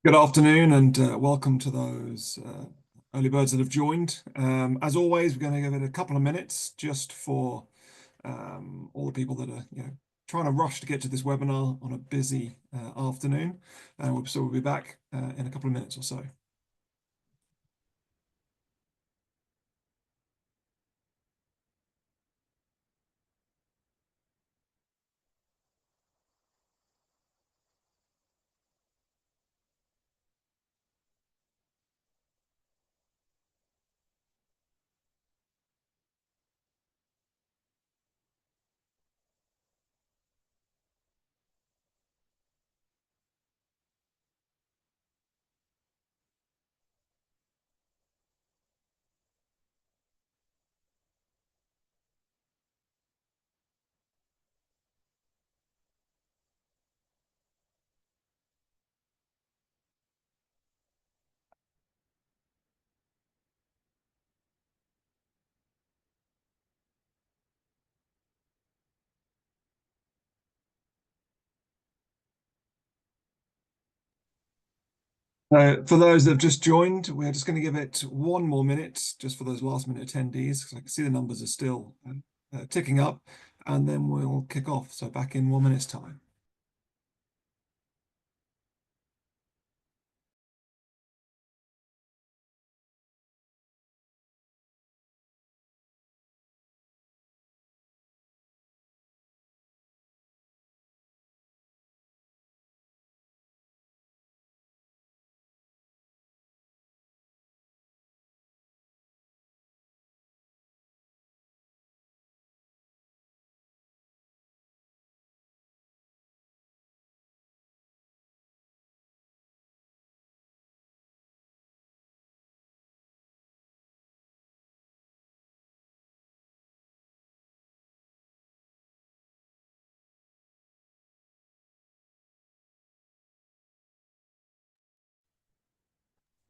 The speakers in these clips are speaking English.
Good afternoon and welcome to those early birds that have joined. As always, we're going to give it a couple of minutes just for all the people that are trying to rush to get to this webinar on a busy afternoon. So we'll be back in a couple of minutes or so. For those that have just joined, we're just going to give it one more minute just for those last minute attendees, because I can see the numbers are still ticking up, and then we'll kick off. So back in 1 minute's time.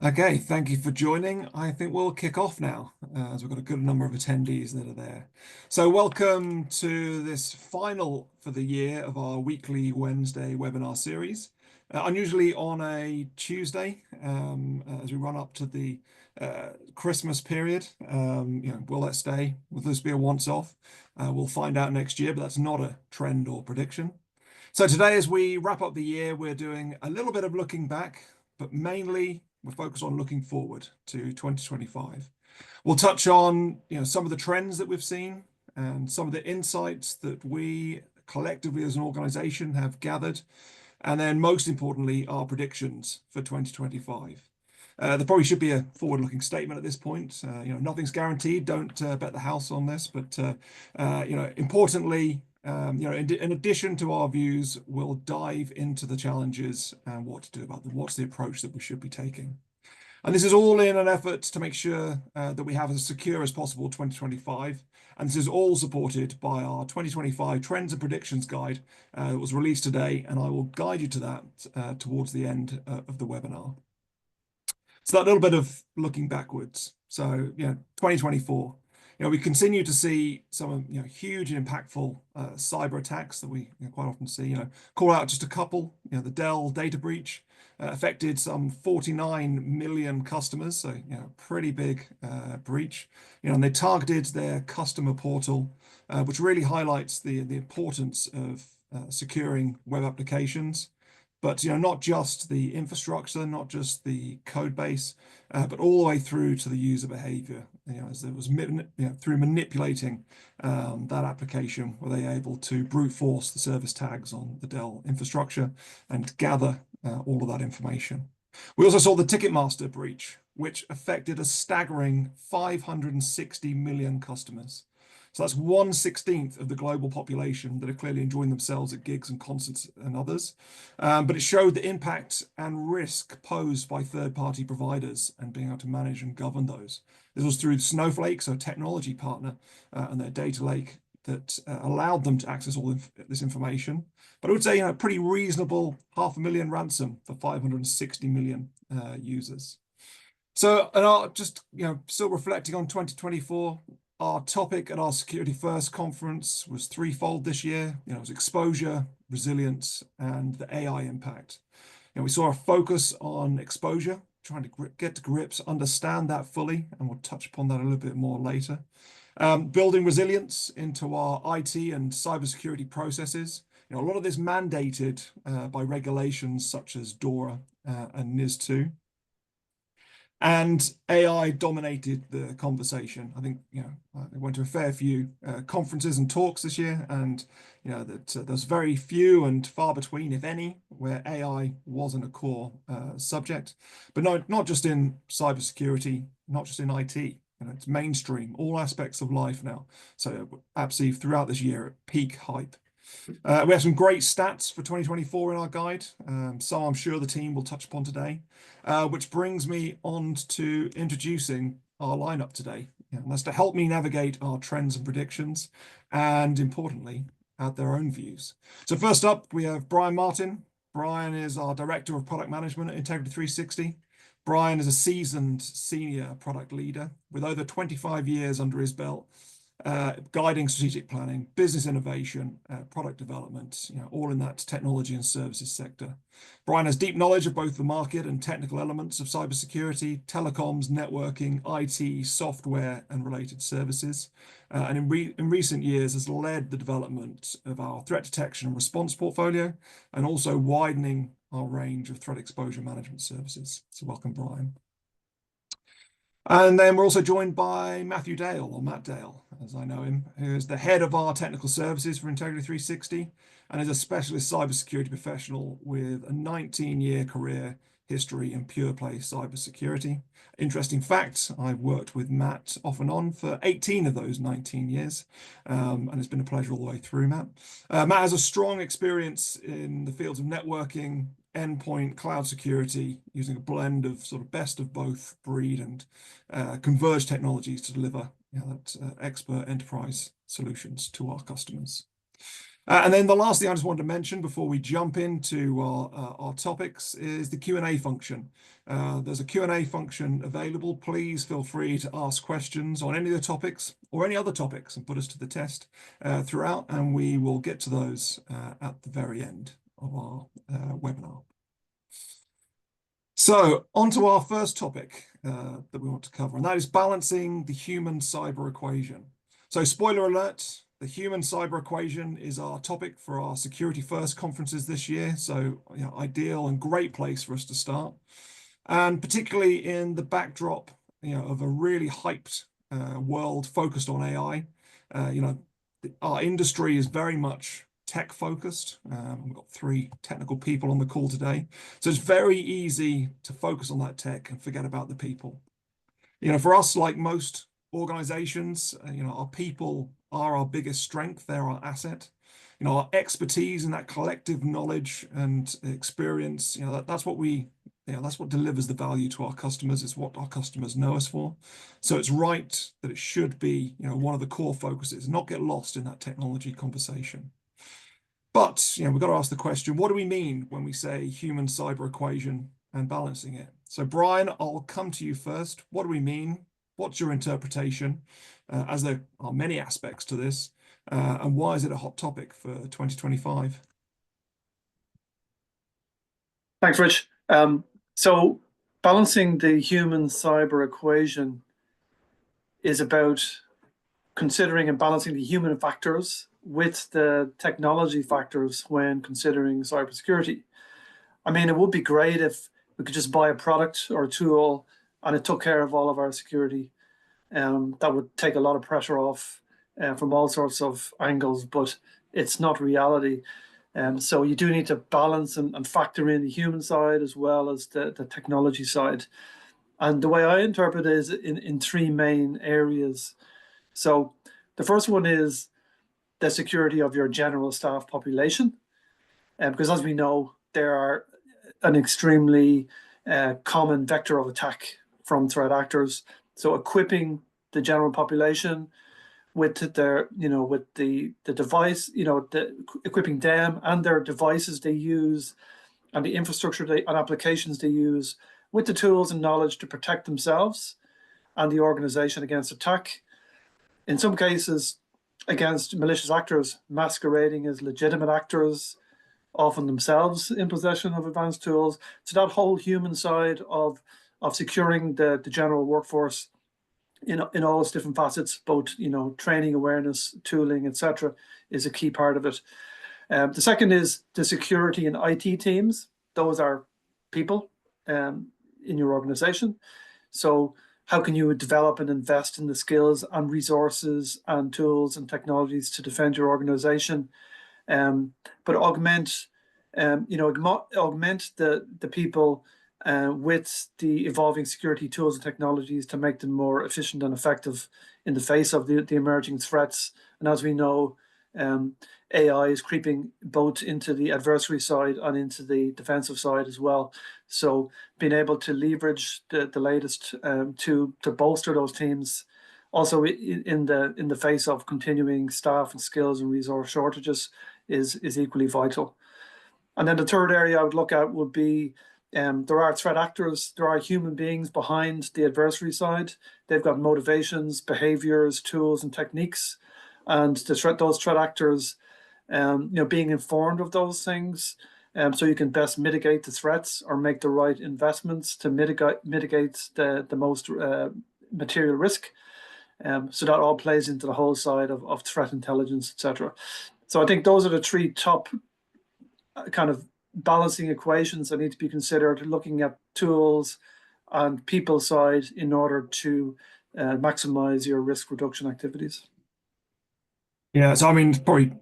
Okay, thank you for joining. I think we'll kick off now, as we've got a good number of attendees that are there. So welcome to this final for the year of our weekly Wednesday webinar series. Unusually on a Tuesday, as we run up to the Christmas period. Will that stay? Will this be a once-off? We'll find out next year, but that's not a trend or prediction. So today, as we wrap up the year, we're doing a little bit of looking back, but mainly we're focused on looking forward to 2025. We'll touch on some of the trends that we've seen and some of the insights that we collectively as an organization have gathered, and then most importantly, our predictions for 2025. There probably should be a forward-looking statement at this point. Nothing's guaranteed. Don't bet the house on this, but importantly, in addition to our views, we'll dive into the challenges and what to do about them. What's the approach that we should be taking? And this is all in an effort to make sure that we have as secure as possible 2025. And this is all supported by our 2025 Trends and Predictions Guide that was released today. And I will guide you to that towards the end of the webinar. So that little bit of looking backwards. So, 2024. We continue to see some huge and impactful cyber attacks that we quite often see. Call out just a couple. The Dell data breach affected some 49 million customers, so pretty big breach. And they targeted their customer portal, which really highlights the importance of securing web applications. But not just the infrastructure, not just the code base, but all the way through to the user behavior. As it was through manipulating that application, were they able to brute force the service tags on the Dell infrastructure and gather all of that information. We also saw the Ticketmaster breach, which affected a staggering 560 million customers. So that's 1/16 of the global population that are clearly enjoying themselves at gigs and concerts and others. But it showed the impact and risk posed by third-party providers and being able to manage and govern those. This was through Snowflake, so a technology partner, and their data lake that allowed them to access all this information. But I would say, pretty reasonable $500,000 ransom for 560 million users. So, and just still reflecting on 2024. Our topic at our Security First conference was threefold this year. It was exposure, resilience, and the AI impact. we saw a focus on exposure, trying to get to grips, understand that fully, and we'll touch upon that a little bit more later. Building resilience into our IT and cybersecurity processes. A lot of this mandated by regulations such as DORA and NIS2. And AI dominated the conversation. I think, I went to a fair few conferences and talks this year, and that there's very few and far between, if any, where AI wasn't a core subject. But not just in cybersecurity, not just in IT. It's mainstream, all aspects of life now. So absolutely throughout this year, at peak hype. We have some great stats for 2024 in our guide, so I'm sure the team will touch upon today, which brings me on to introducing our lineup today. And that's to help me navigate our trends and predictions, and importantly, add their own views. So first up, we have Brian Martin. Brian is our Director of Product Management at Integrity 360. Brian is a seasoned senior product leader with over 25 years under his belt, guiding strategic planning, business innovation, product development, all in that technology and services sector. Brian has deep knowledge of both the market and technical elements of cybersecurity, telecoms, networking, IT, software, and related services. And in recent years has led the development of our threat detection and response portfolio, and also widening our range of threat exposure management services. So welcome, Brian. And then we're also joined by Matthew Dale, or Matt Dale, as I know him, who is the head of our technical services for Integrity 360 and is a specialist cybersecurity professional with a 19-year career history in pure play cybersecurity. Interesting fact, I've worked with Matt off and on for 18 of those 19 years, and it's been a pleasure all the way through, Matt. Matt has a strong experience in the fields of networking, endpoint, cloud security, using a blend of sort of best of both breed and converged technologies to deliver that expert enterprise solutions to our customers. And then the last thing I just wanted to mention before we jump into our topics is the Q&A function. There's a Q&A function available. Please feel free to ask questions on any of the topics or any other topics and put us to the test throughout, and we will get to those at the very end of our webinar. So on to our first topic that we want to cover, and that is balancing the human cyber equation. So spoiler alert, the human cyber equation is our topic for our Security First conferences this year. So ideal and great place for us to start. And particularly in the backdrop of a really hyped world focused on AI. Our industry is very much tech focused. We've got 3 technical people on the call today. So it's very easy to focus on that tech and forget about the people. For us, like most organizations, our people are our biggest strength. They're our asset. Our expertise and that collective knowledge and experience, that's what that's what delivers the value to our customers. It's what our customers know us for. So it's right that it should be, one of the core focuses, not get lost in that technology conversation. But, we've got to ask the question, what do we mean when we say human cyber equation and balancing it? So Brian, I'll come to you first. What do we mean? What's your interpretation, as there are many aspects to this, and why is it a hot topic for 2025? Thanks, Rich. So balancing the human cyber equation is about considering and balancing the human factors with the technology factors when considering cybersecurity. I mean, it would be great if we could just buy a product or a tool and it took care of all of our security. That would take a lot of pressure off from all sorts of angles, but it's not reality. So you do need to balance and factor in the human side as well as the technology side. And the way I interpret it is in 3 main areas. So the first one is the security of your general staff population, because as we know, they are an extremely common vector of attack from threat actors. So equipping the general population with their, with the device, equipping them and their devices they use, and the infrastructure and applications they use with the tools and knowledge to protect themselves and the organization against attack. In some cases, against malicious actors masquerading as legitimate actors, often themselves in possession of advanced tools. So that whole human side of securing the general workforce in all its different facets, both training, awareness, tooling, etc., is a key part of it. The second is the security and IT teams. Those are people in your organization. So how can you develop and invest in the skills and resources and tools and technologies to defend your organization, but augment the people with the evolving security tools and technologies to make them more efficient and effective in the face of the emerging threats. And as we know, AI is creeping both into the adversary side and into the defensive side as well. So being able to leverage the latest to bolster those teams, also in the face of continuing staff and skills and resource shortages, is equally vital. And then the third area I would look at would be there are threat actors, there are human beings behind the adversary side. They've got motivations, behaviors, tools, and techniques. And those threat actors, being informed of those things, so you can best mitigate the threats or make the right investments to mitigate the most material risk. So that all plays into the whole side of threat intelligence, etc. So I think those are the three top kind of balancing equations that need to be considered, looking at tools and people side in order to maximize your risk reduction activities. Yeah, so I mean, probably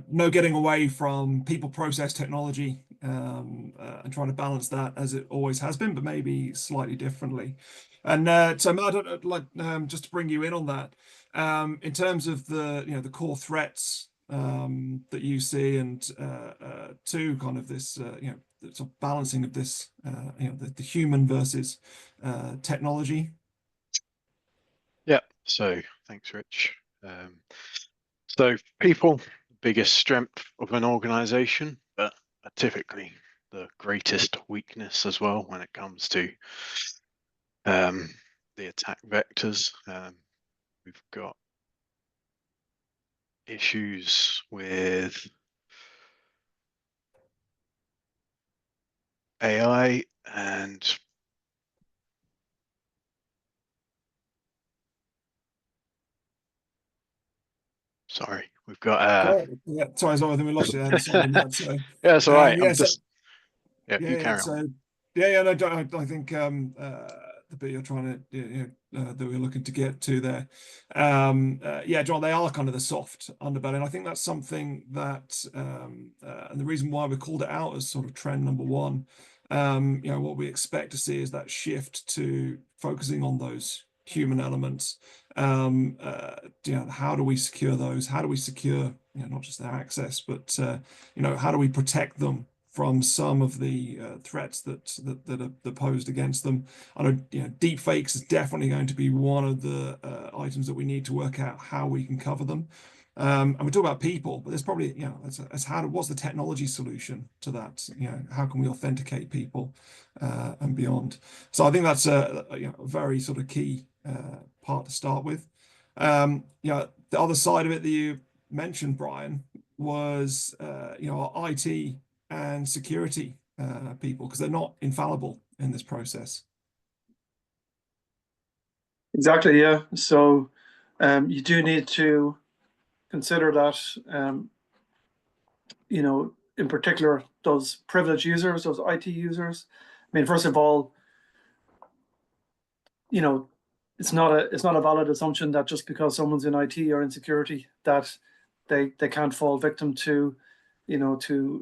no getting away from people, process, technology, and trying to balance that as it always has been, but maybe slightly differently. And so Matt, I'd like just to bring you in on that. In terms of the core threats that you see, and to kind of this the sort of balancing of this the human versus technology. Yeah, so thanks, Rich. So people, biggest strength of an organization, but are typically the greatest weakness as well when it comes to the attack vectors. We've got issues with AI and sorry, we've got yeah, sorry, I think we lost you there. Sorry, Matt, so, yeah, it's all right. yeah, I'm just you carry on. So no, I think the bit you're trying to that we're looking to get to there, yeah, John, they are kind of the soft underbelly, and I think that's something that and the reason why we called it out as sort of trend number one. What we expect to see is that shift to focusing on those human elements. How do we secure those? How do we secure not just their access, but how do we protect them from some of the threats that are posed against them? I know deep fakes is definitely going to be one of the items that we need to work out how we can cover them. And we talk about people, but there's probably what's the technology solution to that? How can we authenticate people and beyond? So I think that's a very sort of key part to start with. The other side of it that you mentioned, Brian, was our IT and security people, because they're not infallible in this process. Exactly, yeah. So you do need to consider that, in particular, those privileged users, those IT users. I mean, first of all, it's not a valid assumption that just because someone's in IT or in security that they can't fall victim to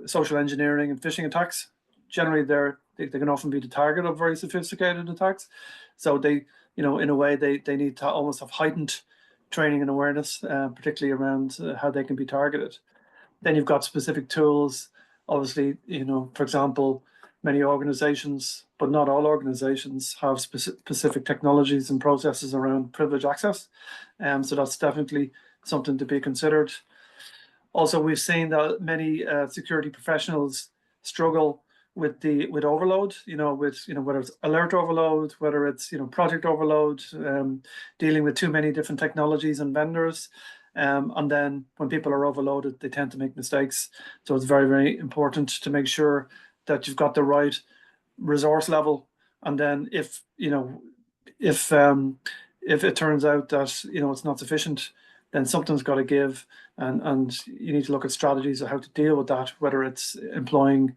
social engineering and phishing attacks. Generally, they can often be the target of very sophisticated attacks. So they, in a way, they need to almost have heightened training and awareness, particularly around how they can be targeted. Then you've got specific tools. Obviously, for example, many organizations, but not all organizations, have specific technologies and processes around privileged access. So that's definitely something to be considered. Also, we've seen that many security professionals struggle with overload, whether it's alert overload, whether it's project overload, dealing with too many different technologies and vendors. And then when people are overloaded, they tend to make mistakes. So it's very, very important to make sure that you've got the right resource level. And then if it turns out that it's not sufficient, then something's got to give, and you need to look at strategies of how to deal with that, whether it's employing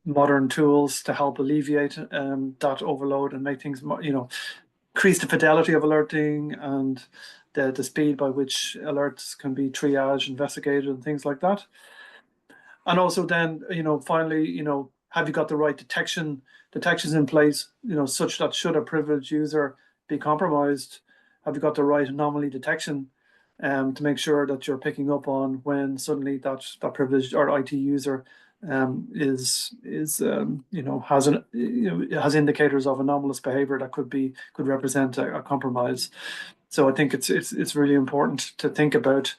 modern tools to help alleviate that overload and make things more, increase the fidelity of alerting and the speed by which alerts can be triaged, investigated, and things like that. And also then, finally, have you got the right detections in place, such that should a privileged user be compromised, have you got the right anomaly detection to make sure that you're picking up on when suddenly that privileged or IT user has indicators of anomalous behavior that could represent a compromise. So I think it's really important to think about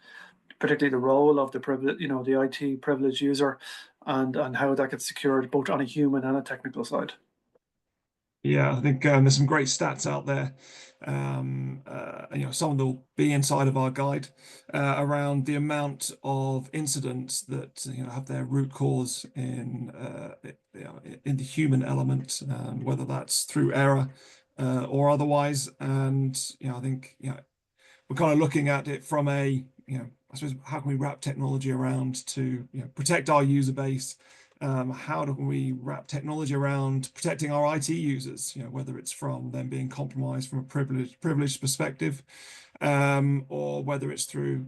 particularly the role of the the IT privileged user and how that gets secured both on a human and a technical side. Yeah, I think there's some great stats out there. Some of them will be inside of our guide around the amount of incidents that have their root cause in the human element, whether that's through error or otherwise. And I think we're kind of looking at it from I suppose, how can we wrap technology around to protect our user base? How do we wrap technology around protecting our IT users, whether it's from them being compromised from a privileged perspective, or whether it's through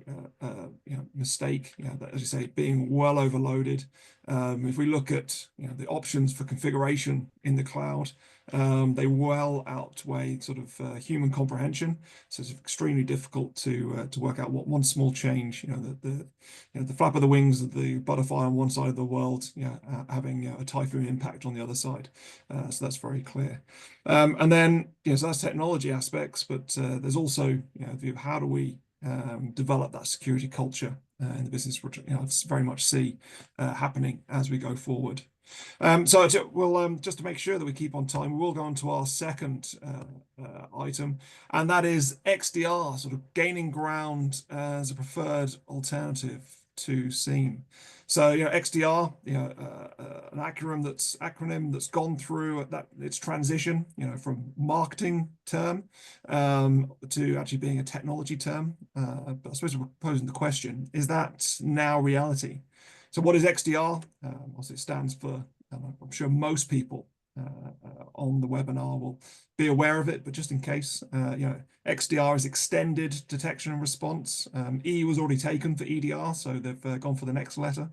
mistake, as you say, being well overloaded. If we look at the options for configuration in the cloud, they well outweigh sort of human comprehension. So it's extremely difficult to work out what one small change, the flap of the wings of the butterfly on one side of the world, having a typhoon impact on the other side. So that's very clear. And then, so that's technology aspects, but there's also the view of how do we develop that security culture in the business, which I very much see happening as we go forward. So we'll just to make sure that we keep on time, we will go on to our second item, and that is XDR sort of gaining ground as a preferred alternative to SIEM. So XDR, an acronym that's gone through its transition, from marketing term to actually being a technology term. But I suppose we're posing the question: is that now reality? So what is XDR? Also, it stands for, I'm sure most people on the webinar will be aware of it, but just in case, XDR is extended detection and response. E was already taken for EDR, so they've gone for the next letter.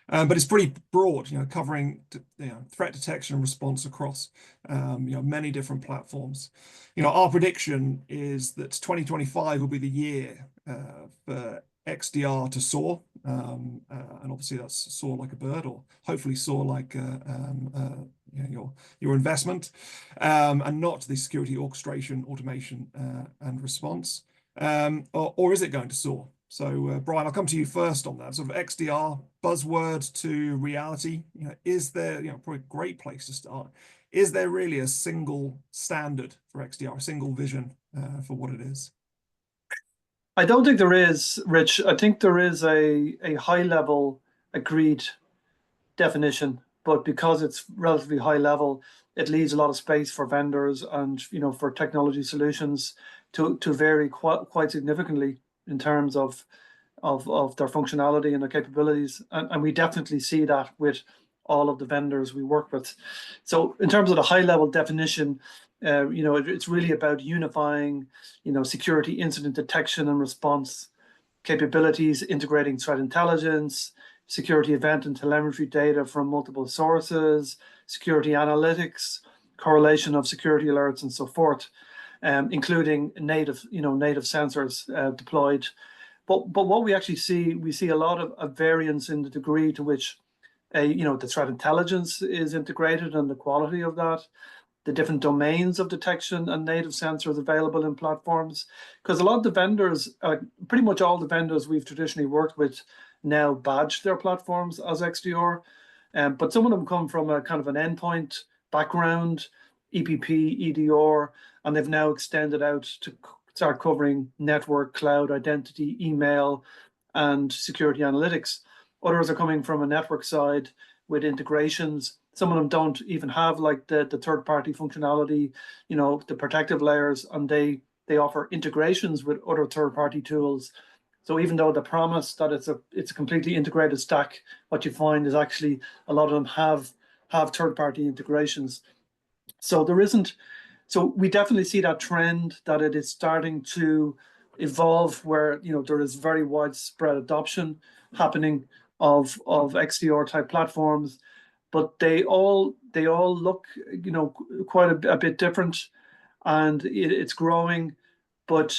But it's pretty broad, covering threat detection and response across many different platforms. Our prediction is that 2025 will be the year for XDR to soar, and obviously that's soar like a bird, or hopefully soar like your investment, and not the security orchestration, automation, and response. Or is it going to soar? So Brian, I'll come to you first on that. Sort of XDR buzzword to reality. Is there probably a great place to start? Is there really a single standard for XDR, a single vision for what it is? I don't think there is, Rich. I think there is a high level agreed definition, but because it's relatively high level, it leaves a lot of space for vendors and for technology solutions to vary quite significantly in terms of their functionality and their capabilities, and we definitely see that with all of the vendors we work with. So in terms of the high level definition, it's really about unifying, security incident detection and response capabilities, integrating threat intelligence, security event and telemetry data from multiple sources, security analytics, correlation of security alerts, and so forth, including native sensors deployed. But what we actually see, we see a lot of variance in the degree to which the threat intelligence is integrated and the quality of that, the different domains of detection and native sensors available in platforms. Because a lot of the vendors, pretty much all the vendors we've traditionally worked with now badge their platforms as XDR. But some of them come from a kind of an endpoint background, EPP, EDR, and they've now extended out start covering network, cloud, identity, email, and security analytics. Others are coming from a network side with integrations. Some of them don't even have like the third-party functionality, you know, the protective layers, and they offer integrations with other third-party tools. So even though the promise that it's a completely integrated stack, what you find is actually a lot of them have third-party integrations. So there isn't. So we definitely see that trend that it is starting to evolve, where you know there is very widespread adoption happening of XDR type platforms, but they all look, you know, quite a bit different, and it's growing, but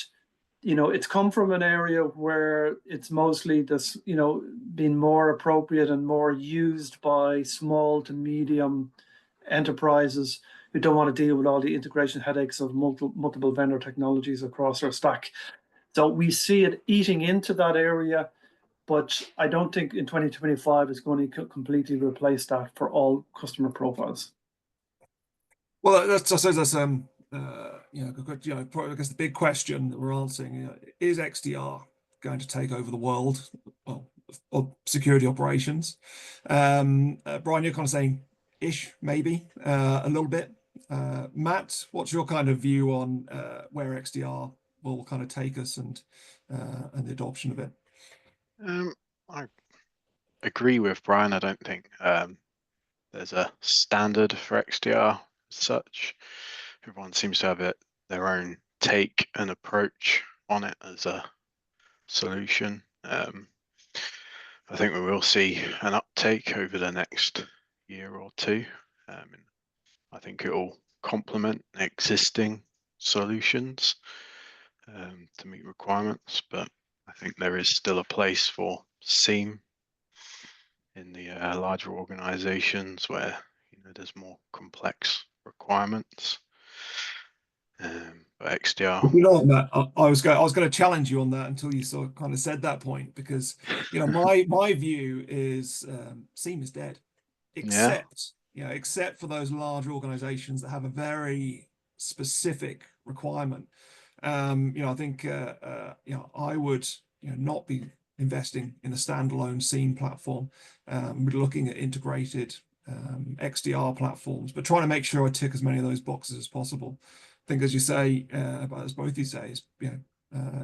you know it's come from an area where it's mostly this, you know, being more appropriate and more used by small to medium enterprises who don't want to deal with all the integration headaches of multiple vendor technologies across our stack. So we see it eating into that area, but I don't think in 2025 it's going to completely replace that for all customer profiles. Well, I suppose that's you know, probably, I guess the big question that we're answering, you know, is XDR going to take over the world of security operations? Brian, you're kind of saying ish, maybe a little bit. Matt, what's your kind of view on where XDR will kind of take us and the adoption of it? I agree with Brian. I don't think there's a standard for XDR as such. Everyone seems to have their own take and approach on it as a solution. I think we will see an uptake over the next year or two. I think it will complement existing solutions to meet requirements, but I think there is still a place for SIEM in the larger organizations where, you know, there's more complex requirements. But XDR. You know, Matt, I was going to challenge you on that until you sort of kind of said that point, because you know my view is SIEM is dead, except for those large organizations that have a very specific requirement. You know, I think you know, I would, you know, not be investing in a standalone SIEM platform. We're looking at integrated XDR platforms, but trying to make sure I tick as many of those boxes as possible. I think, as you say, as both you say, is, you know,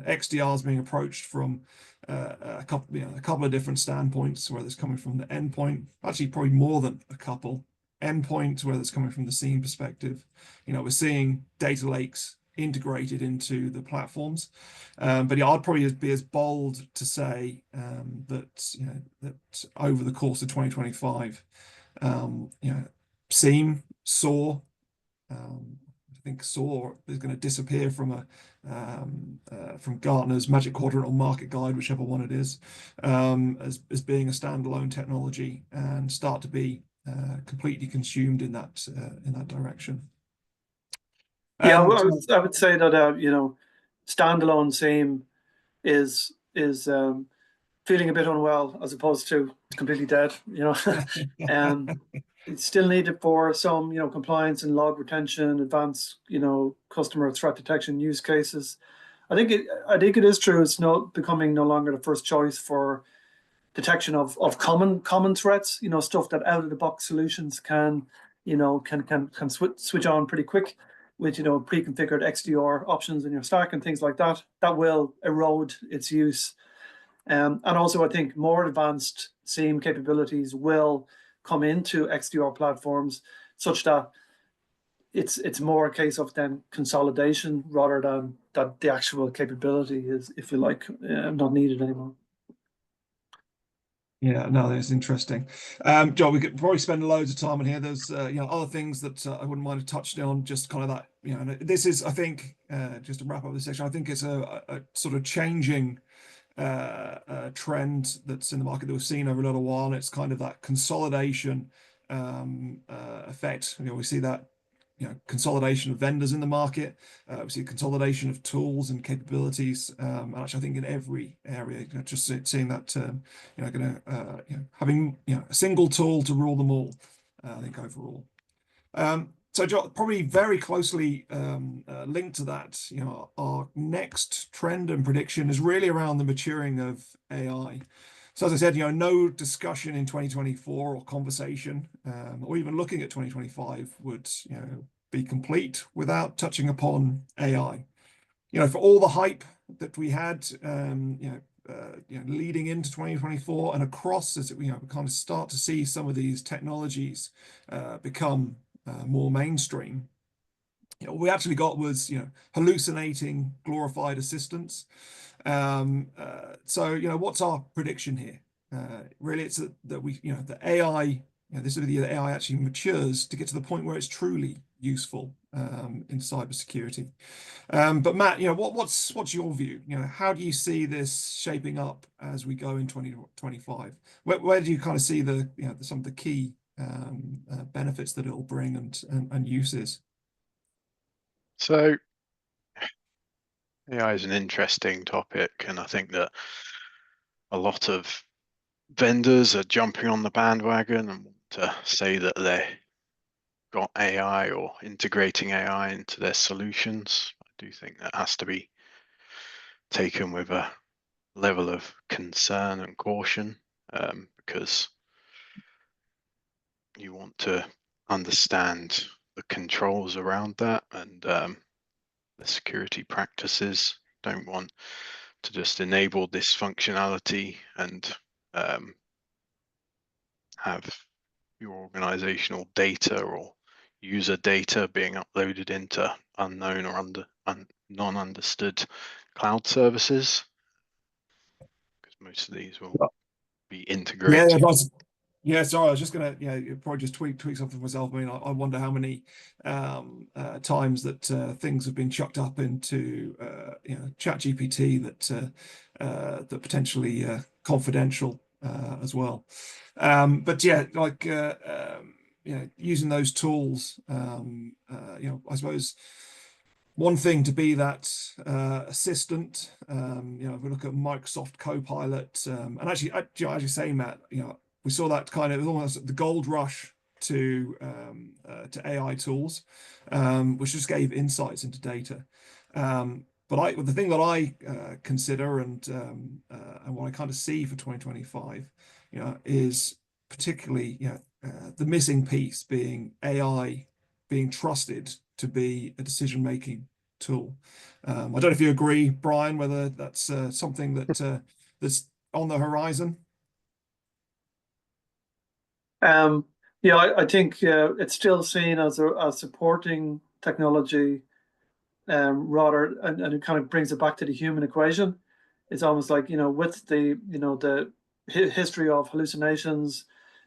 XDR is being approached from a couple of different standpoints, whether it's coming from the endpoint, actually probably more than a couple endpoints, whether it's coming from the SIEM perspective. You know, we're seeing data lakes integrated into the platforms, but yeah, I'd probably be as bold to say that, you know, that over the course of 2025, you know, SIEM, SOAR, I think SOAR is going to disappear from from Gartner's Magic Quadrant or Market Guide, whichever one it is, as being a standalone technology, and start to be completely consumed in that direction. Yeah, I would say that you know, standalone SIEM is feeling a bit unwell as opposed to completely dead. You know, it's still needed for some, you know, compliance and log retention, advanced, you know, customer threat detection use cases. I think it is true. It's not becoming no longer the first choice for detection of common threats. You know, stuff that out of the box solutions can, you know, can switch on pretty quick with, you know, pre-configured XDR options in your stack and things like that. That will erode its use. And also, I think more advanced SIEM capabilities will come into XDR platforms, such that it's more a case of then consolidation rather than that the actual capability is, if you like, not needed anymore. Yeah, no, that's interesting. John, we could probably spend loads of time on here. There's you know, other things that I wouldn't mind touching on, just kind of that, you know, this is, I think, just to wrap up this section, I think it's a sort of changing trend that's in the market that we've seen over a little while. It's kind of that consolidation effect. You know, we see that, you know, consolidation of vendors in the market. We see consolidation of tools and capabilities. And actually, I think in every area, you know, just seeing that, you know, you know, having, you know, a single tool to rule them all. I think overall. So probably very closely linked to that, you know, our next trend and prediction is really around the maturing of AI. So as I said, you know, no discussion in 2024 or conversation, or even looking at 2025 would, you know, be complete without touching upon AI. You know, for all the hype that we had, you know, leading into 2024 and across, as you know, we kind of start to see some of these technologies become more mainstream. You know, what we actually got was, you know, hallucinating glorified assistants. So, you know, what's our prediction here? Really, it's that we, you know, the AI, you know, this is the AI actually matures to get to the point where it's truly useful in cybersecurity. But Matt, you know, what's your view? You know, how do you see this shaping up as we go in 2025? Where do you kind of see the, you know, some of the key benefits that it'll bring and uses? So AI is an interesting topic, and I think that a lot of vendors are jumping on the bandwagon and want to say that they've got AI or integrating AI into their solutions. I do think that has to be taken with a level of concern and caution, because you want to understand the controls around that and the security practices. Don't want to just enable this functionality and have your organizational data or user data being uploaded into unknown or non-understood cloud services, because most of these will be integrated. Yeah, sorry, I was just gonna, yeah, probably just tweak something for myself. I mean, I wonder how many times that things have been chucked up into you know, ChatGPT that potentially confidential as well. But yeah, like you know, using those tools, you know, I suppose one thing to be that assistant, you know, if we look at Microsoft Copilot, and actually, you know, as you say, Matt, you know, we saw that kind of, it was almost the gold rush to AI tools, which just gave insights into data. But the thing that I consider and what I kind of see for 2025, you know, is particularly, you know, the missing piece being AI being trusted to be a decision-making tool. I don't know if you agree, Brian, whether that's something that's on the horizon. Yeah, I think it's still seen as a supporting technology, rather, and it kind of brings it back to the human equation. It's almost like, you know, with the, you know, the history of hallucinations,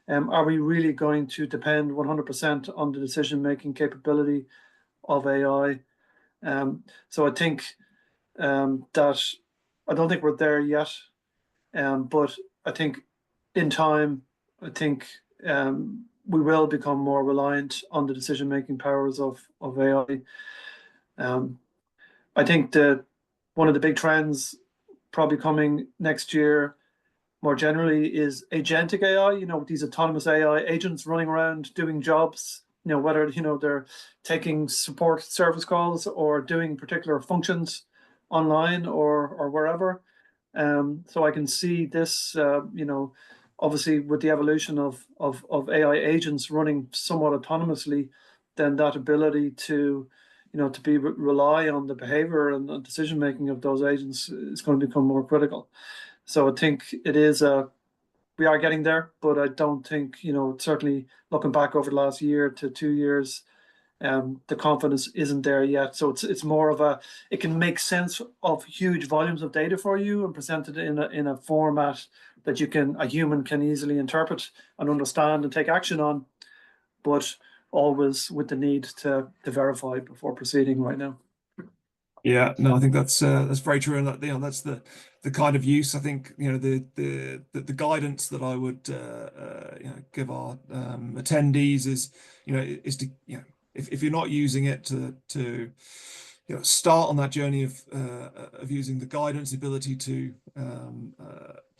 are we really going to depend 100% on the decision-making capability of AI? So I think that I don't think we're there yet, but I think in time, I think we will become more reliant on the decision-making powers of AI. I think that one of the big trends probably coming next year more generally is agentic AI, you know, these autonomous AI agents running around doing jobs, you know, whether, you know, they're taking support service calls or doing particular functions online or wherever. So I can see this, you know, obviously with the evolution of AI agents running somewhat autonomously, then that ability to, you know, to rely on the behavior and decision making of those agents is going to become more critical. So I think it is we are getting there, but I don't think, you know, certainly looking back over the last year to 2 years, the confidence isn't there yet. So it's more of a, it can make sense of huge volumes of data for you and present it in a format that a human can easily interpret and understand and take action on, but always with the need to verify before proceeding right now. Yeah, no, I think that's very true, and that, you know, that's the kind of use. I think, you know, the guidance that I would you know, give our attendees is, you know, is to, you know, if you're not using it to start on that journey of using the guidance, the ability to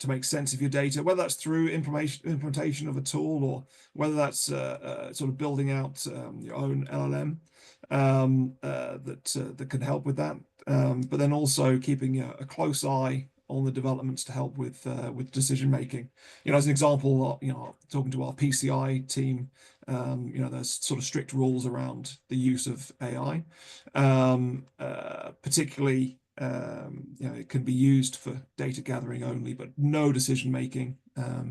make sense of your data, whether that's through implementation of a tool, or whether that's sort of building out your own LLM that can help with that. But then also keeping a close eye on the developments to help with decision making. As an example, talking to our PCI team, there's sort of strict rules around the use of AI, particularly. It can be used for data gathering only, but no decision making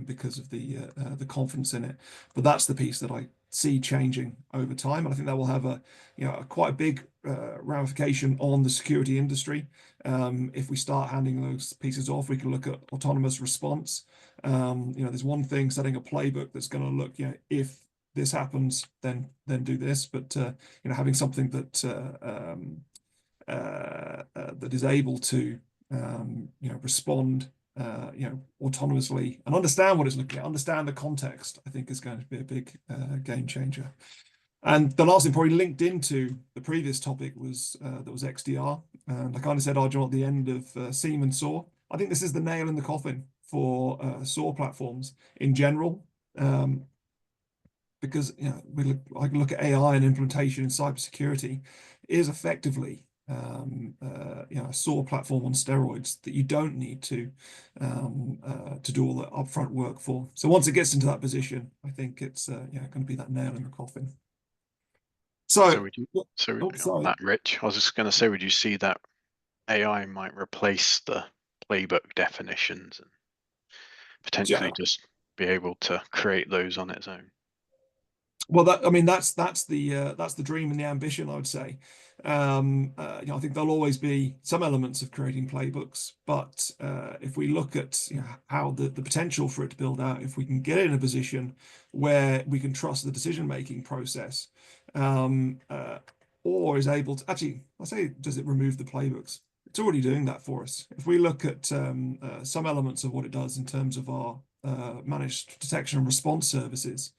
because of the confidence in it. But that's the piece that I see changing over time, and I think that will have a quite a big ramification on the security industry. If we start handing those pieces off, we can look at autonomous response. There's one thing setting a playbook that's going to look, if this happens, then do this. But having something that is able to respond autonomously and understand what it's looking at, understand the context, I think is going to be a big game changer. And the last thing, probably linked into the previous topic, was XDR. And I kind of said, Arjun, at the end of SIEM and SOAR, I think this is the nail in the coffin for SOAR platforms in general. Because I can look at AI and implementation in cybersecurity is effectively a SOAR platform on steroids that you don't need to do all the upfront work for. So once it gets into that position, I think it's going to be that nail in the coffin. So on that, Rich, I was just going to say, would you see that AI might replace the playbook definitions and potentially just be able to create those on its own? Well, that's the dream and the ambition, I would say. I think there'll always be some elements of creating playbooks, but if we look at how the potential for it to build out, if we can get it in a position where we can trust the decision-making process, or is able to actually, I say, does it remove the playbooks? It's already doing that for us. If we look at some elements of what it does in terms of our managed detection and response services,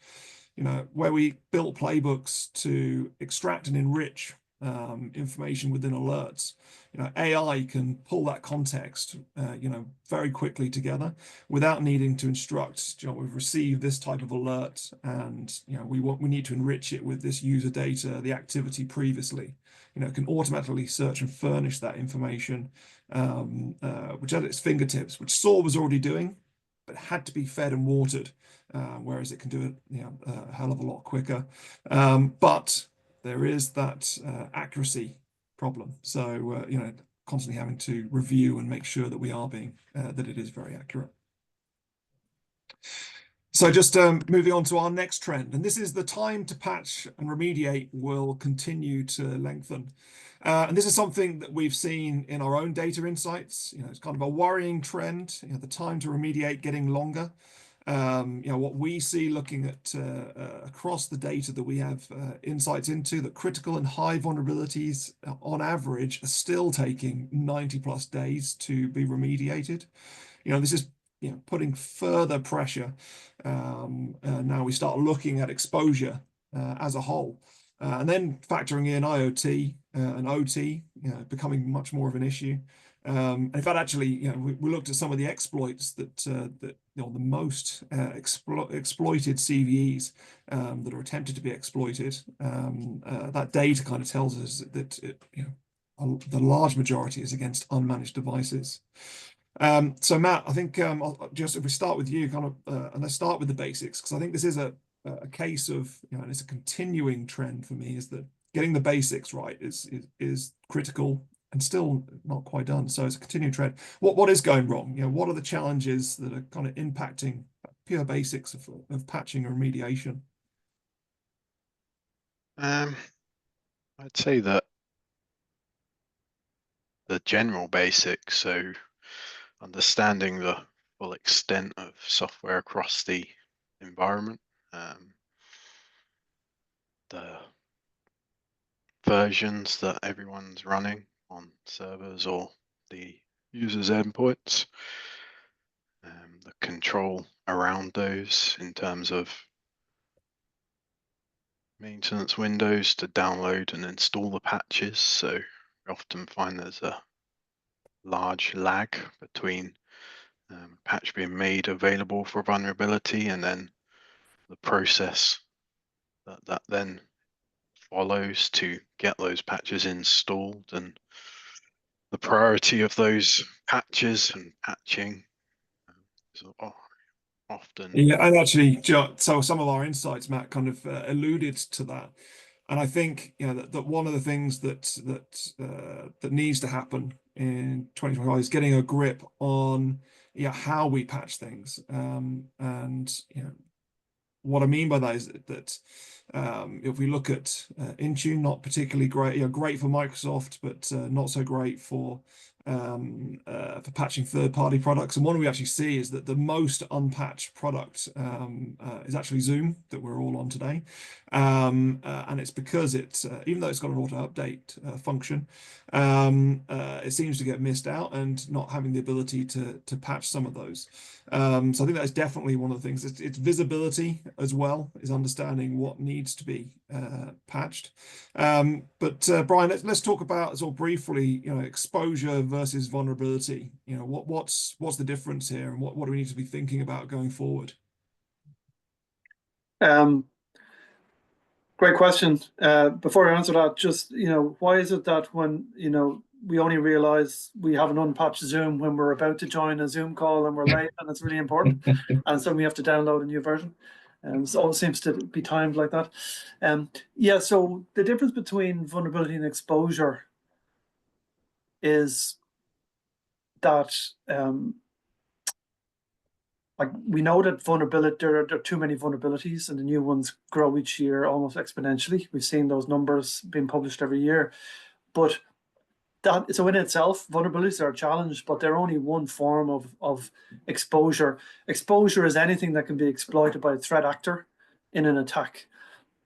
where we built playbooks to extract and enrich information within alerts, AI can pull that context, very quickly together without needing to instruct, we've received this type of alert, and we need to enrich it with this user data, the activity previously. It can automatically search and furnish that information, which at its fingertips, which SOAR was already doing, but had to be fed and watered, whereas it can do it a hell of a lot quicker. But there is that accuracy problem. So constantly having to review and make sure that we are being that it is very accurate. So just moving on to our next trend, and this is the time to patch and remediate will continue to lengthen. And this is something that we've seen in our own data insights. It's kind of a worrying trend, the time to remediate getting longer. What we see looking at across the data that we have insights into, that critical and high vulnerabilities on average are still taking 90+ days to be remediated. This is putting further pressure. Now we start looking at exposure as a whole, and then factoring in IoT and OT becoming much more of an issue. In fact, actually, we looked at some of the exploits that the most exploited CVEs that are attempted to be exploited. That data kind of tells us that the large majority is against unmanaged devices. So Matt, I think if we start with you, and let's start with the basics, because I think this is a case of, and it's a continuing trend for me, is that getting the basics right is critical and still not quite done. So it's a continuing trend. What is going wrong? What are the challenges that are kind of impacting pure basics of patching or remediation? I'd say that the general basics, so understanding the full extent of software across the environment, the versions that everyone's running on servers or the user's endpoints, the control around those in terms of maintenance windows to download and install the patches. So we often find there's a large lag between patch being made available for vulnerability and then the process that then follows to get those patches installed, and the priority of those patches and patching is often. Yeah, and actually, so some of our insights, Matt, kind of alluded to that, and I think that one of the things that needs to happen in 2025 is getting a grip on how we patch things, and what I mean by that is that if we look at Intune, not particularly great, great for Microsoft, but not so great for patching third-party products. And one we actually see is that the most unpatched product is actually Zoom, that we're all on today, and it's because even though it's got an auto update function, it seems to get missed out and not having the ability to patch some of those. So I think that's definitely one of the things. It's visibility as well, is understanding what needs to be patched. But Brian, let's talk about sort of briefly, exposure versus vulnerability. What's the difference here, and what do we need to be thinking about going forward? Great question. Before I answer that, just why is it that when we only realize we have an unpatched Zoom when we're about to join a Zoom call and we're late and it's really important, and so we have to download a new version? So it seems to be timed like that. Yeah, so the difference between vulnerability and exposure is that like we know that vulnerability, there are too many vulnerabilities, and the new ones grow each year almost exponentially. We've seen those numbers being published every year. But so in itself, vulnerabilities are a challenge, but they're only one form of exposure. Exposure is anything that can be exploited by a threat actor in an attack.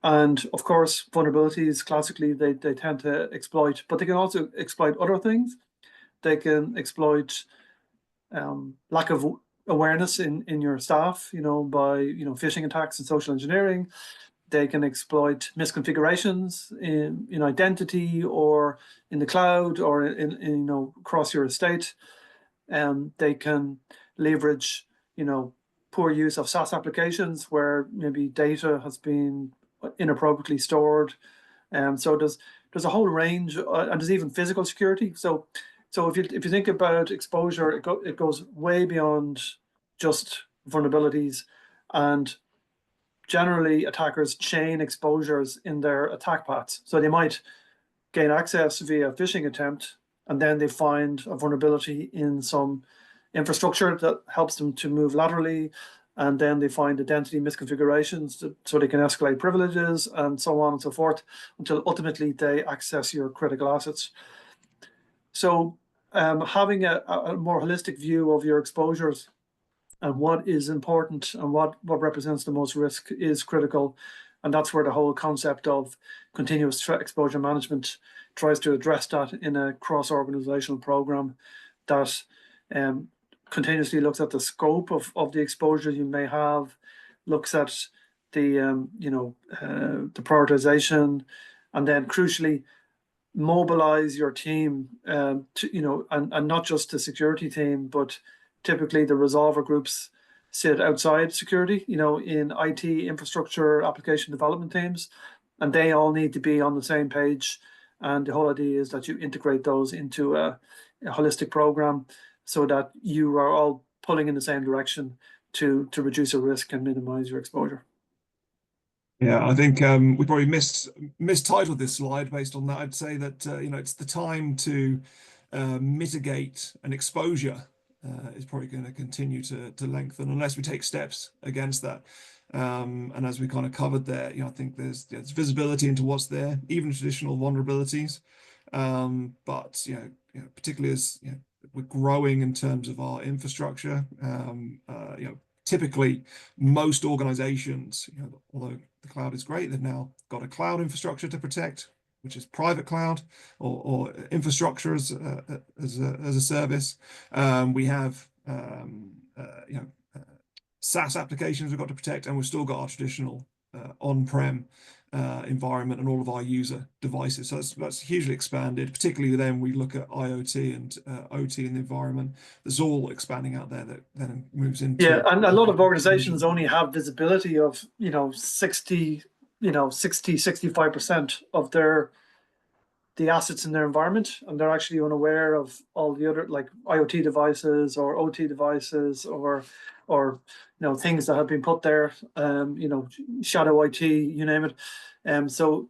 And of course, vulnerabilities classically they tend to exploit, but they can also exploit other things. They can exploit lack of awareness in your staff, by phishing attacks and social engineering. They can exploit misconfigurations in identity or in the cloud or in across your estate. They can leverage poor use of SaaS applications where maybe data has been inappropriately stored. So there's a whole range, and there's even physical security. So if you think about exposure, it goes way beyond just vulnerabilities, and generally attackers chain exposures in their attack paths. So they might gain access via a phishing attempt, and then they find a vulnerability in some infrastructure that helps them to move laterally, and then they find identity misconfigurations so they can escalate privileges and so on and so forth until ultimately they access your critical assets. So having a more holistic view of your exposures and what is important and what represents the most risk is critical. And that's where the whole concept of continuous threat exposure management tries to address that in a cross-organizational program that continuously looks at the scope of the exposure you may have, looks at the the prioritization, and then crucially mobilize your team to and not just the security team, but typically the resolver groups sit outside security, in IT infrastructure application development teams, and they all need to be on the same page. And the whole idea is that you integrate those into a holistic program so that you are all pulling in the same direction to reduce a risk and minimize your exposure. Yeah, I think we probably mistitled this slide based on that. I'd say that it's the time to mitigate an exposure is probably going to continue to lengthen unless we take steps against that. And as we kind of covered there, I think there's visibility into what's there, even traditional vulnerabilities. But particularly as we're growing in terms of our infrastructure, typically most organizations, although the cloud is great, they've now got a cloud infrastructure to protect, which is private cloud or infrastructure as a service. We have SaaS applications we've got to protect, and we've still got our traditional on-prem environment and all of our user devices. So that's hugely expanded, particularly then we look at IoT and OT in the environment. There's all expanding out there that then moves into. Yeah, and a lot of organizations only have visibility of, 65% of the assets in their environment, and they're actually unaware of all the other, like IoT devices or OT devices or things that have been put there, shadow IT, you name it. So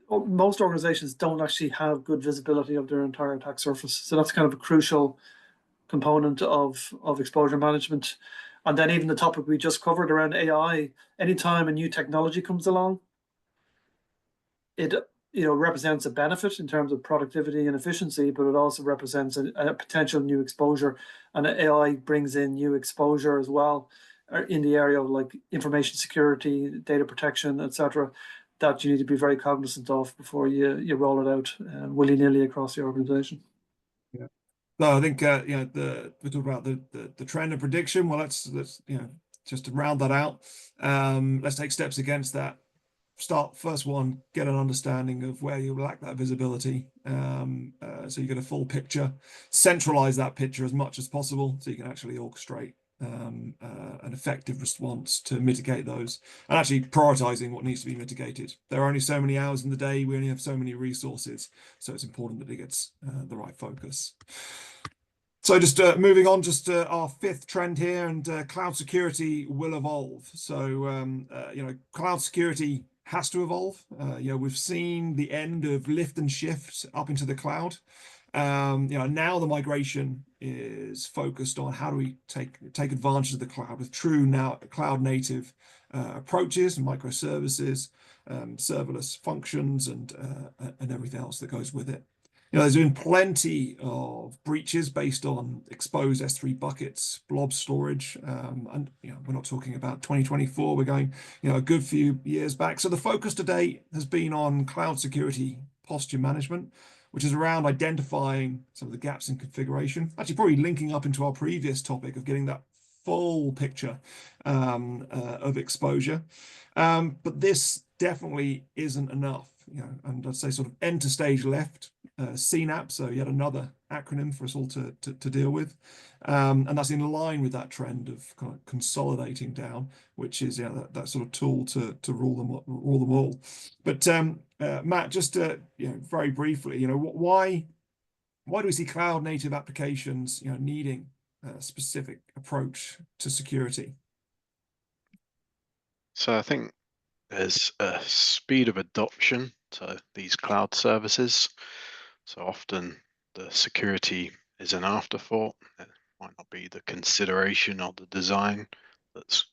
most organizations don't actually have good visibility of their entire attack surface. So that's kind of a crucial component of exposure management. And then even the topic we just covered around AI, anytime a new technology comes along, it represents a benefit in terms of productivity and efficiency, but it also represents a potential new exposure. And AI brings in new exposure as well in the area of like information security, data protection, etc., that you need to be very cognizant of before you roll it out willy-nilly across the organization. Yeah. So I think we talk about the trend and prediction. Well, let's just to round that out, let's take steps against that. First one, get an understanding of where you lack that visibility, so you get a full picture. Centralize that picture as much as possible so you can actually orchestrate an effective response to mitigate those, and actually prioritizing what needs to be mitigated. There are only so many hours in the day, we only have so many resources, so it's important that it gets the right focus. So just moving on, our fifth trend here, and cloud security will evolve. So cloud security has to evolve. We've seen the end of lift and shift up into the cloud. Now the migration is focused on how do we take advantage of the cloud with true now cloud native approaches, microservices, serverless functions, and everything else that goes with it. There's been plenty of breaches based on exposed S3 buckets, blob storage, and we're not talking about 2024. We're going a good few years back. So the focus today has been on cloud security posture management, which is around identifying some of the gaps in configuration. Actually, probably linking up into our previous topic of getting that full picture of exposure. But this definitely isn't enough. And I'd say sort of enter stage left, CNAPP, so yet another acronym for us all to deal with, and that's in line with that trend of kind of consolidating down, which is that sort of tool to rule them all. But Matt, just very briefly, why do we see cloud native applications needing a specific approach to security? So I think there's a speed of adoption to these cloud services. So often the security is an afterthought. It might not be the consideration or the design that's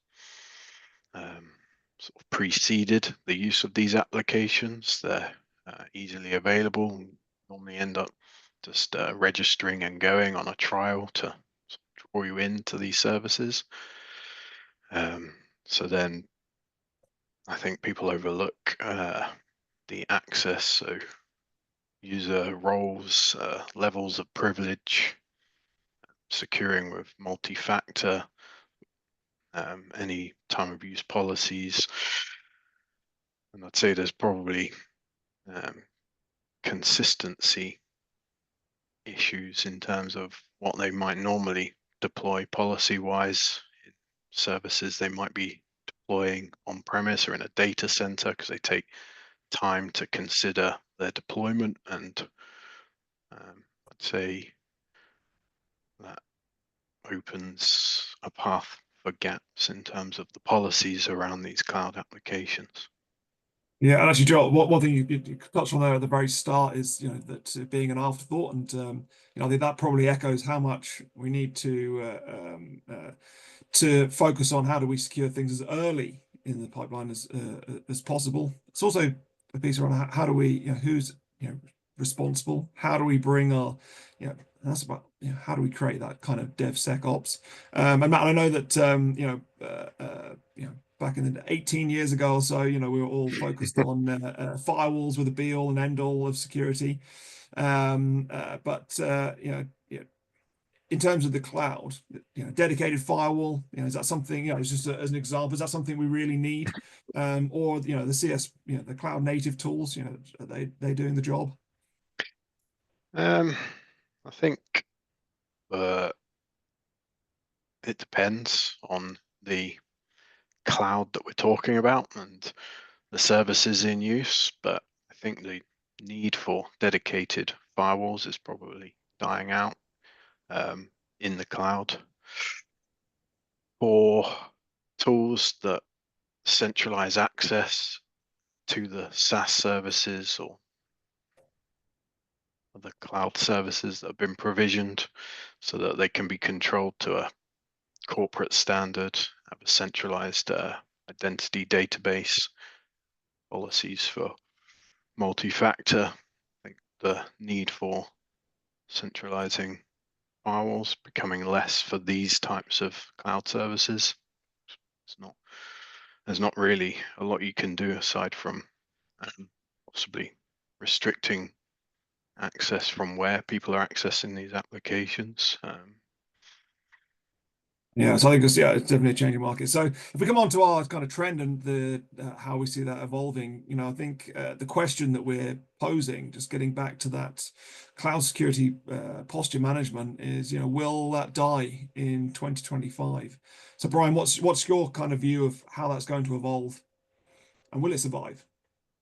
sort of preceded the use of these applications. They're easily available and normally end up just registering and going on a trial to draw you into these services. So then I think people overlook the access, so user roles, levels of privilege, securing with multi-factor, any time of use policies. And I'd say there's probably consistency issues in terms of what they might normally deploy policy-wise in services they might be deploying on-premise or in a data center, because they take time to consider their deployment, and I'd say that opens a path for gaps in terms of the policies around these cloud applications. Yeah, and actually, Joel, one thing you touched on there at the very start is that being an afterthought, and I think that probably echoes how much we need to focus on how do we secure things as early in the pipeline as possible. It's also a piece around how do we who's responsible, how do we bring our that's about how do we create that kind of DevSecOps. And Matt, I know that back in the 18 years ago or so, we were all focused on firewalls with a be all and end all of security. But in terms of the cloud, dedicated firewall? Is that something, it's just as an example, is that something we really need? Or, the CS, the cloud native tools, are they doing the job? I think it depends on the cloud that we're talking about and the services in use, but I think the need for dedicated firewalls is probably dying out in the cloud. For tools that centralize access to the SaaS services or other cloud services that have been provisioned so that they can be controlled to a corporate standard, have a centralized identity database, policies for multi-factor. I think the need for centralizing firewalls becoming less for these types of cloud services. There's not really a lot you can do aside from possibly restricting access from where people are accessing these applications. Yeah, so I think it's definitely a changing market. So if we come on to our kind of trend and the how we see that evolving, I think the question that we're posing, just getting back to that cloud security posture management, is will that die in 2025? So Brian, what's your kind of view of how that's going to evolve, and will it survive?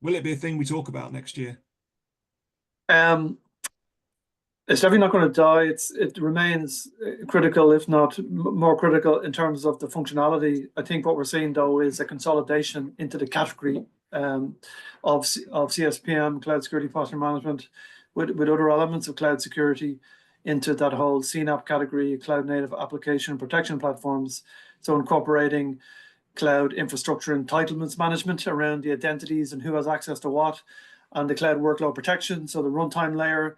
Will it be a thing we talk about next year? It's definitely not going to die. It remains critical, if not more critical, in terms of the functionality. I think what we're seeing, though, is a consolidation into the category of CSPM, cloud security posture management, with other elements of cloud security into that whole CNAPP category, cloud native application protection platforms. So incorporating cloud infrastructure entitlements management around the identities and who has access to what, and the cloud workload protection, so the runtime layer,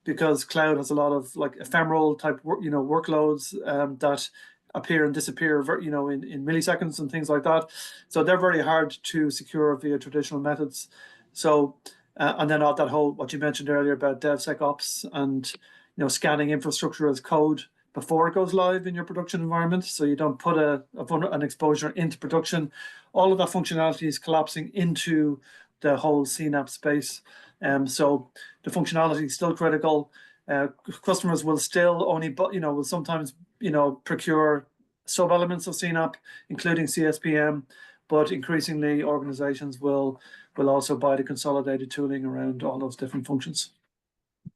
because cloud has a lot of like ephemeral type workloads that appear and disappear in milliseconds and things like that. So they're very hard to secure via traditional methods. So and then that whole what you mentioned earlier about DevSecOps and scanning infrastructure as code before it goes live in your production environment, so you don't put an exposure into production. All of that functionality is collapsing into the whole CNAPP space. So the functionality is still critical. Customers will still only, will sometimes, procure sub-elements of CNAPP, including CSPM, but increasingly organizations will also buy the consolidated tooling around all those different functions.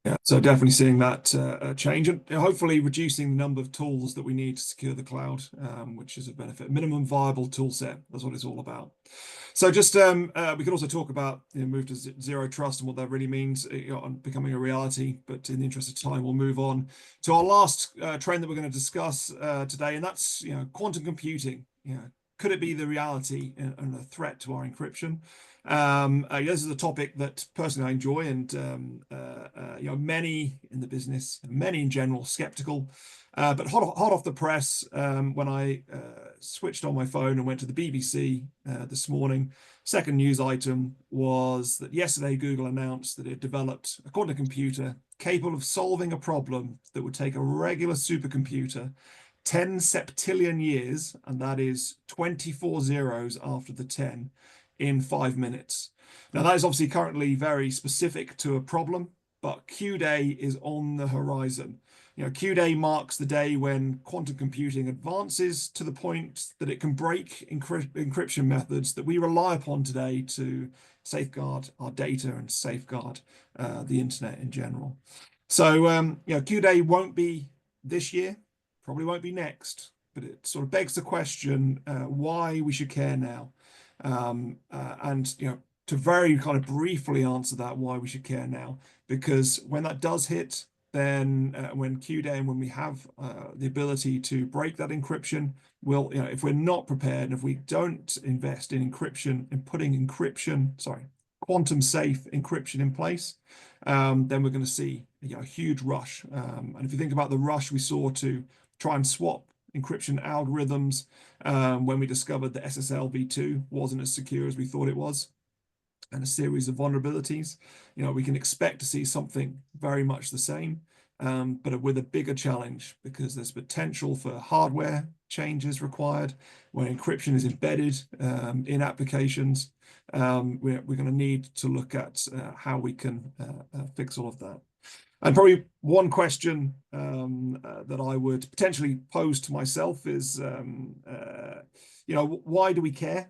Yeah, so definitely seeing that change, and hopefully reducing the number of tools that we need to secure the cloud, which is a benefit. Minimum viable tool set, that's what it's all about. So just we could also talk about move to zero trust and what that really means becoming a reality. But in the interest of time, we'll move on to our last trend that we're going to discuss today, and that's quantum computing. Could it be the reality and a threat to our encryption? This is a topic that personally I enjoy, and many in the business, many in general, skeptical. But hot off the press, when I switched on my phone and went to the BBC this morning, second news item was that yesterday Google announced that it developed a quantum computer capable of solving a problem that would take a regular supercomputer 10 septillion years, and that is 24 zeros after the 10, in 5 minutes. Now that is obviously currently very specific to a problem, but Q-Day is on the horizon. Q-Day marks the day when quantum computing advances to the point that it can break encryption methods that we rely upon today to safeguard our data and safeguard the internet in general. So Q-Day won't be this year, probably won't be next, but it sort of begs the question why we should care now. And to very kind of briefly answer that, why we should care now, because when that does hit, then when Q-Day and when we have the ability to break that encryption, if we're not prepared, and if we don't invest in encryption and putting quantum safe encryption in place, then we're going to see a huge rush. And if you think about the rush we saw to try and swap encryption algorithms when we discovered that SSL v2 wasn't as secure as we thought it was, and a series of vulnerabilities, we can expect to see something very much the same. but with a bigger challenge because there's potential for hardware changes required when encryption is embedded in applications. We're going to need to look at how we can fix all of that. And probably one question that I would potentially pose to myself is, why do we care?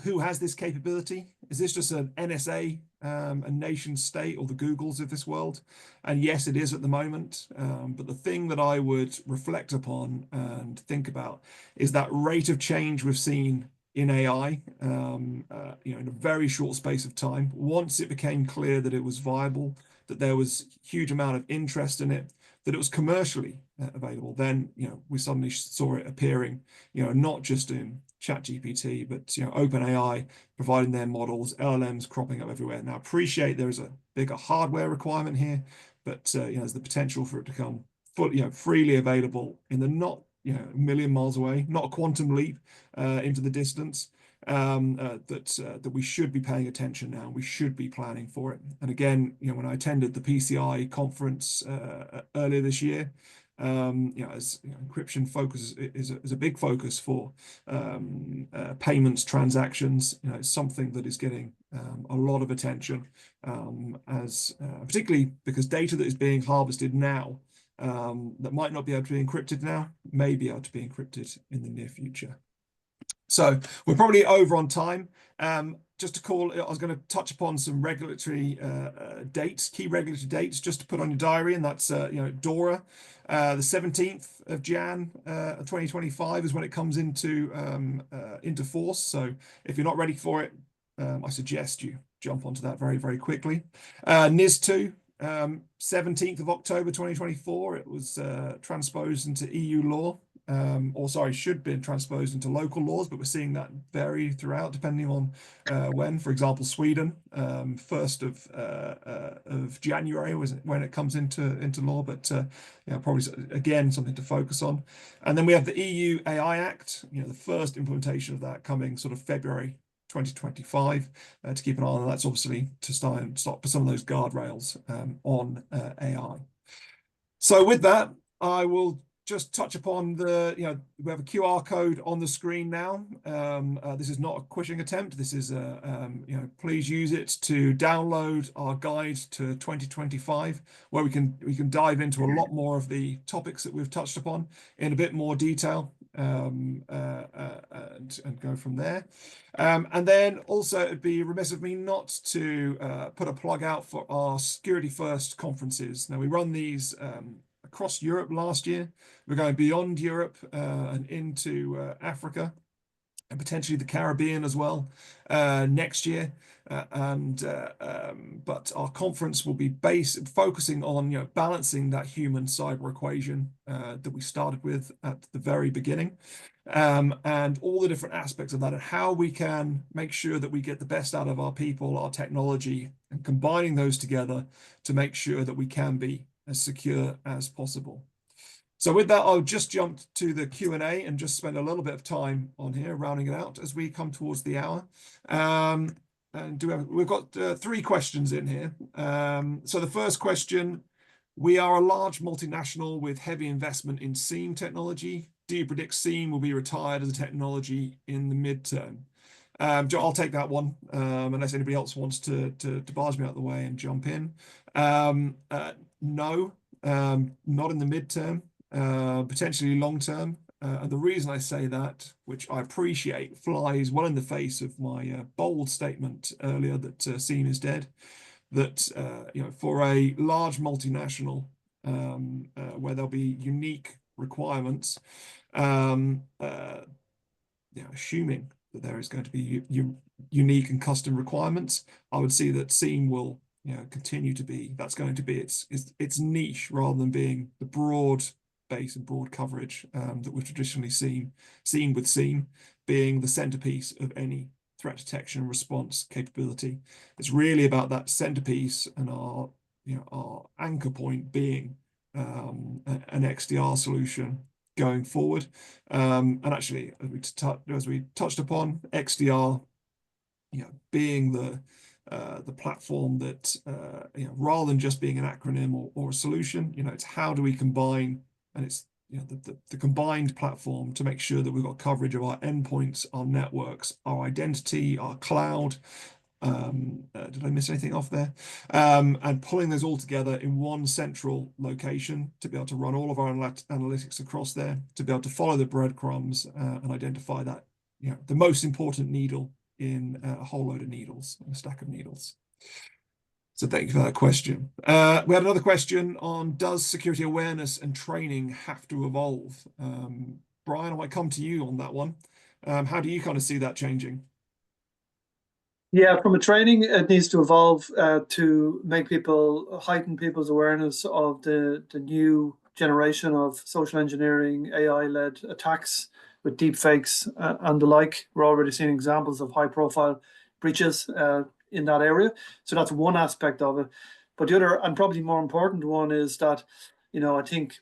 Who has this capability? Is this just an NSA, a nation state, or the Googles of this world? And yes, it is at the moment. But the thing that I would reflect upon and think about is that rate of change we've seen in AI, in a very short space of time. Once it became clear that it was viable, that there was huge amount of interest in it, that it was commercially available, then we suddenly saw it appearing, not just in ChatGPT, but OpenAI providing their models, LLMs cropping up everywhere. Now, appreciate there is a bigger hardware requirement here, but there's the potential for it to come freely available in the not a million miles away, not a quantum leap into the distance. That we should be paying attention now. We should be planning for it. And again, when I attended the PCI conference earlier this year, as encryption focus is a big focus for payments, transactions. It's something that is getting a lot of attention, particularly because data that is being harvested now that might not be able to be encrypted now may be able to be encrypted in the near future. So we're probably over on time. Just to call, I was going to touch upon some regulatory dates, key regulatory dates, just to put on your diary, and that's DORA, the 17th of Jan 2025 is when it comes into force. So if you're not ready for it, I suggest you jump onto that very, very quickly. NIS2. 17th of October 2024, it was transposed into EU law, should have been transposed into local laws, but we're seeing that vary throughout depending on when. For example, Sweden, 1st of January was when it comes into law, but probably again something to focus on. And then we have the EU AI Act, the first implementation of that coming sort of February 2025 to keep an eye on. That's obviously to stop some of those guardrails on AI. So with that, I will just touch upon we have a QR code on the screen now. This is not a quishing attempt. This is please use it to download our guide to 2025, where we can dive into a lot more of the topics that we've touched upon in a bit more detail and go from there. And then also it'd be remiss of me not to put a plug out for our Security First conferences. Now we run these across Europe last year. We're going beyond Europe and into Africa and potentially the Caribbean as well next year. But our conference will be focusing on balancing that human cyber equation that we started with at the very beginning, and all the different aspects of that and how we can make sure that we get the best out of our people, our technology, and combining those together to make sure that we can be as secure as possible. So with that, I'll just jump to the Q&A and just spend a little bit of time on here, rounding it out as we come towards the hour. And we've got 3 questions in here. So the first question, we are a large multinational with heavy investment in SIEM technology. Do you predict SIEM will be retired as a technology in the midterm? I'll take that one, unless anybody else wants to barge me out of the way and jump in. No, not in the midterm, potentially long term. And the reason I say that, which I appreciate, flies well in the face of my bold statement earlier that SIEM is dead. That for a large multinational where there'll be unique requirements, assuming that there is going to be unique and custom requirements, I would see that SIEM will continue to be, that's going to be its niche rather than being the broad base and broad coverage that we've traditionally seen with SIEM being the centerpiece of any threat detection and response capability. It's really about that centerpiece and our anchor point being an XDR solution going forward. And actually, as we touched upon, XDR being the platform that, rather than just being an acronym or a solution, it's how do we combine, and it's, the combined platform to make sure that we've got coverage of our endpoints, our networks, our identity, our cloud. Did I miss anything off there? And pulling those all together in one central location to be able to run all of our analytics across there, to be able to follow the breadcrumbs and identify that, the most important needle in a whole load of needles, a stack of needles. So thank you for that question. We had another question on, does security awareness and training have to evolve? Brian, I might come to you on that one. How do you kind of see that changing? Yeah, from a training, it needs to evolve to make heighten people's awareness of the new generation of social engineering, AI-led attacks with deepfakes and the like. We're already seeing examples of high-profile breaches in that area. So that's one aspect of it. But the other, and probably more important one, is that, I think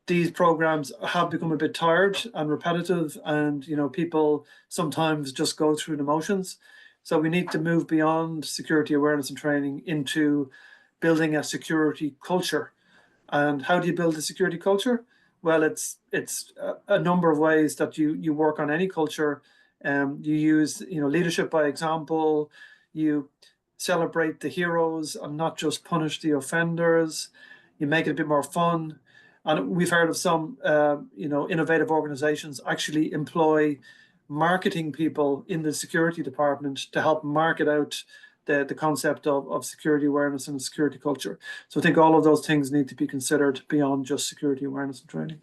these programs have become a bit tired and repetitive, and, people sometimes just go through the motions. So we need to move beyond security awareness and training into building a security culture. And how do you build a security culture? Well, it's a number of ways that you work on any culture. You use leadership by example. You celebrate the heroes and not just punish the offenders. You make it a bit more fun. And we've heard of some innovative organizations actually employ marketing people in the security department to help market out the concept of security awareness and security culture. So I think all of those things need to be considered beyond just security awareness and training.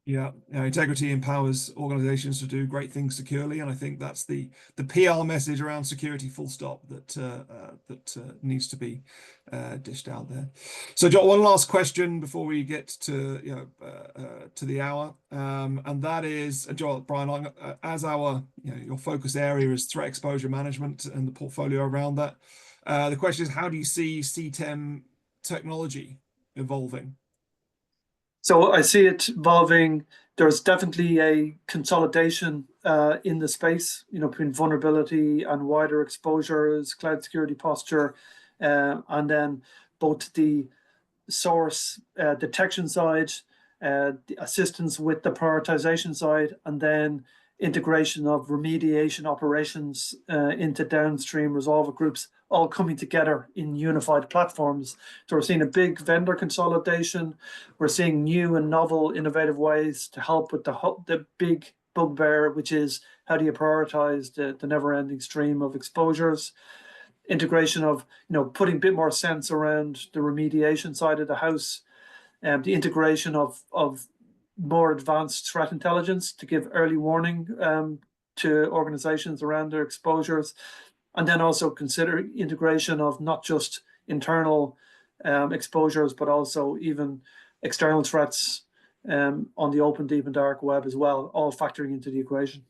Yeah, integrity empowers organizations to do great things securely, and I think that's the PR message around security, full stop, that needs to be dished out there. So, John, one last question before we get to to the hour, and that is, John, Brian, as our your focus area is threat exposure management and the portfolio around that. The question is, how do you see CTEM technology evolving? So I see it evolving. There's definitely a consolidation in the space, between vulnerability and wider exposures, cloud security posture, and then both the source detection side, the assistance with the prioritization side, and then integration of remediation operations into downstream resolver groups, all coming together in unified platforms. So we're seeing a big vendor consolidation. We're seeing new and novel, innovative ways to help with the big bugbear, which is how do you prioritize the never-ending stream of exposures. Integration of, putting a bit more sense around the remediation side of the house, the integration of more advanced threat intelligence to give early warning to organizations around their exposures, and then also consider integration of not just internal exposures, but also even external threats on the open, deep, and dark web as well, all factoring into the equation.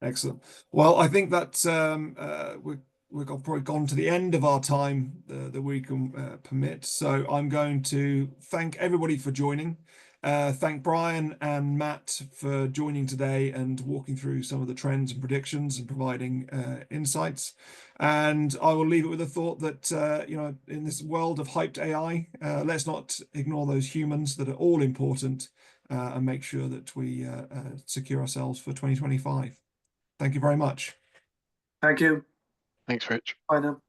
Excellent. Well, I think that we've probably gone to the end of our time that we can permit. So I'm going to thank everybody for joining. Thank Brian and Matt for joining today and walking through some of the trends and predictions and providing insights. And I will leave it with a thought that, in this world of hyped AI, let's not ignore those humans that are all important and make sure that we secure ourselves for 2025. Thank you very much. Thank you. Thanks, Rich. Bye now.